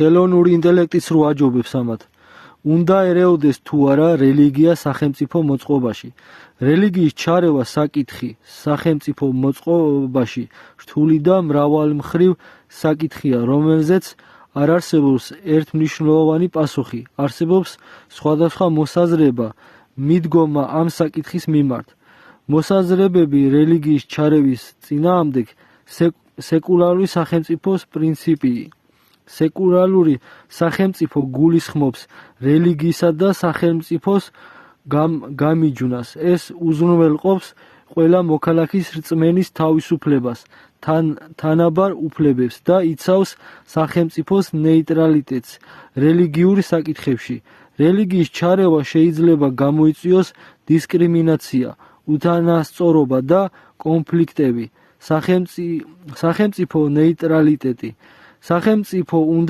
ხელოვნური ინტელექტიც რო აჯობებს ამათ. უნდა ერეოდეს თუ არა რელიგია სახელმწიფო მოწყობაში. რელიგიის ჩარევა საკითხი სახელმწიფო მოწყობაში რთული და მრავალმხრივ საკითხია, რომელზეც არ არსებობს ერთმნიშვნელოვანი პასუხი. არსებობს სხვადასხვა მოსაზრება, მიდგომა ამ საკითხის მიმართ. მოსაზრებები რელიგიის ჩარევის წინააღმდეგ სეკულარული სახელმწიფოს პრინციპი. სეკულარული სახელმწიფო გულისხმობს რელიგიისა და სახელმწიფოს გამიჯვნას. ეს უზრუნველყოფს ყველა მოქალაქის რწმენის თავისუფლებას, თანაბარ უფლებებს და იცავს სახელმწიფოს ნეიტრალიტეტს რელიგიურ საკითხებში. რელიგიის ჩარევა შეიძლება გამოიწვიოს დისკრიმინაცია, უთანასწორობა და კონფლიქტები. სახელმწიფო ნეიტრალიტეტი. სახელმწიფო უნდა